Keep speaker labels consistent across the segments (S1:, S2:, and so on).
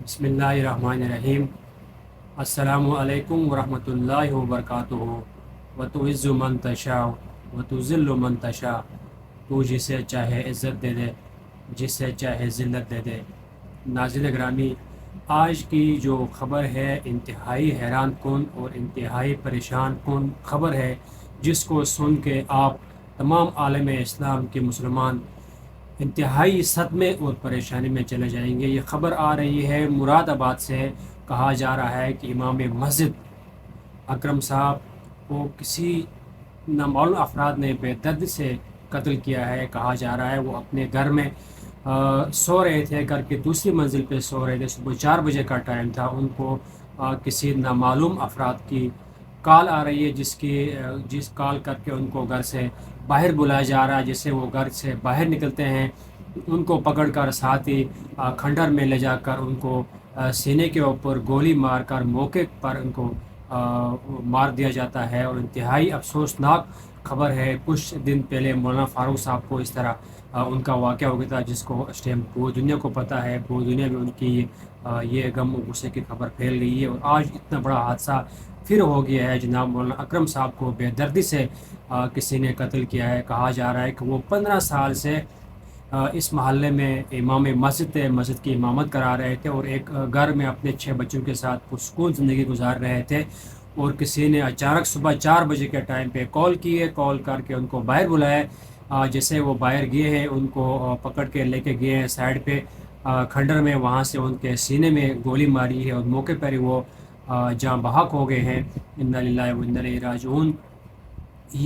S1: بسم اللہ الرحمن الرحیم۔ السلام علیکم ورحمۃ اللہ وبرکاتہ۔ وتعز من تشاء وتذل من تشاء، تو جسے چاہے عزت دے دے، جسے چاہے ذلت دے دے۔ ناظرین گرامی، آج کی جو خبر ہے انتہائی حیران کن اور انتہائی پریشان کن خبر ہے، جس کو سن کے آپ تمام عالم اسلام کے مسلمان انتہائی صدمے اور پریشانی میں چلے جائیں گے۔ یہ خبر آ رہی ہے مراد آباد سے۔ کہا جا رہا ہے کہ امام مسجد اکرم صاحب کو کسی نامعلوم افراد نے بے دردی سے قتل کیا ہے۔ کہا جا رہا ہے وہ اپنے گھر میں سو رہے تھے، گھر کی دوسری منزل پہ سو رہے تھے، صبح 4 بجے کا ٹائم تھا۔ ان کو کسی نامعلوم افراد کی کال آ رہی ہے، جس کال کر کے ان کو گھر سے باہر بلایا جا رہا ہے۔ جسے وہ گھر سے باہر نکلتے ہیں، ان کو پکڑ کر ساتھ ہی کھنڈر میں لے جا کر ان کو سینے کے اوپر گولی مار کر موقع پر ان کو مار دیا جاتا ہے۔ اور انتہائی افسوسناک خبر ہے، کچھ دن پہلے مولانا فاروق صاحب کو اس طرح ان کا واقعہ ہو گیا تھا، جس کو اس ٹائم پوری دنیا کو پتہ ہے۔ پوری دنیا میں ان کی یہ غم و غصے کی خبر پھیل گئی ہے، اور آج اتنا بڑا حادثہ پھر ہو گیا ہے۔ جناب مولانا اکرم صاحب کو بے دردی سے کسی نے قتل کیا ہے۔ کہا جا رہا ہے کہ وہ 15 سال سے اس محلے میں امام مسجد کی امامت کرا رہے تھے، اور ایک گھر میں اپنے 6 بچوں کے ساتھ پرسکون زندگی گزار رہے تھے۔ اور کسی نے اچانک صبح 4 بجے کے ٹائم پہ کال کر کے ان کو باہر بلایا۔ جیسے وہ باہر گئے ہیں، ان کو پکڑ کے لے کے گئے ہیں سائڈ پہ کھنڈر میں، وہاں سے ان کے سینے میں گولی ماری ہے، اور موقع پر ہی وہ جاں بحق ہو گئے ہیں۔ انا للہ و انا الیہ راجعون۔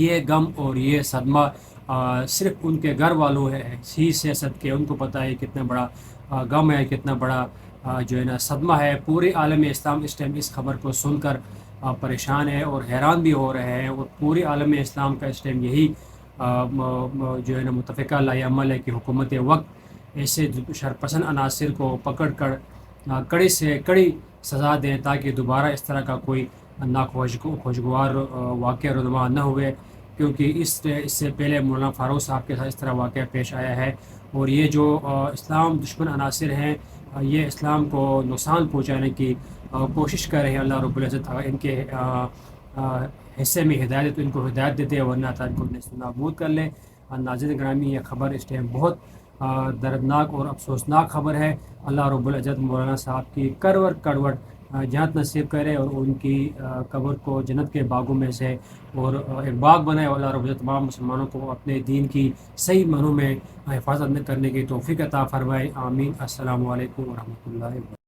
S1: یہ غم اور یہ صدمہ صرف ان کے گھر والوں ہی سے صدقے ان کو پتہ ہے کتنا بڑا غم ہے، کتنا بڑا جو ہے نا صدمہ ہے۔ پورے عالم اسلام اس ٹائم اس خبر کو سن کر پریشان ہے اور حیران بھی ہو رہے ہیں، اور پورے عالم اسلام کا اس ٹائم یہی جو ہے نا متفقہ لائے عمل ہے کہ حکومت وقت ایسے شرپسند عناصر کو پکڑ کر کڑی سے کڑی سزا دیں، تاکہ دوبارہ اس طرح کا کوئی خوشگوار واقعہ رونما نہ ہوئے، کیونکہ اس سے پہلے مولانا فاروق صاحب کے ساتھ اس طرح واقعہ پیش آیا ہے۔ اور یہ جو اسلام دشمن عناصر ہیں، یہ اسلام کو نقصان پہنچانے کی کوشش کر رہے ہیں۔ اللہ رب العزت ان کے حصے میں ہدایت تو ان کو ہدایت دیتے ہیں، ورنہ ان کو نابود کر لیں۔ ناظرین گرامی، یہ خبر اس ٹائم بہت دردناک اور افسوسناک خبر ہے۔ اللہ رب العزت مولانا صاحب کی کروٹ جنت نصیب کرے، اور ان کی قبر کو جنت کے باغوں میں سے اور ایک باغ بنائے۔ اور اللہ رب العزت تمام مسلمانوں کو اپنے دین کی صحیح معنوں میں حفاظت کرنے کی توفیق عطا فرمائے۔ آمین۔ السلام علیکم ورحمۃ اللہ وبرکاتہ۔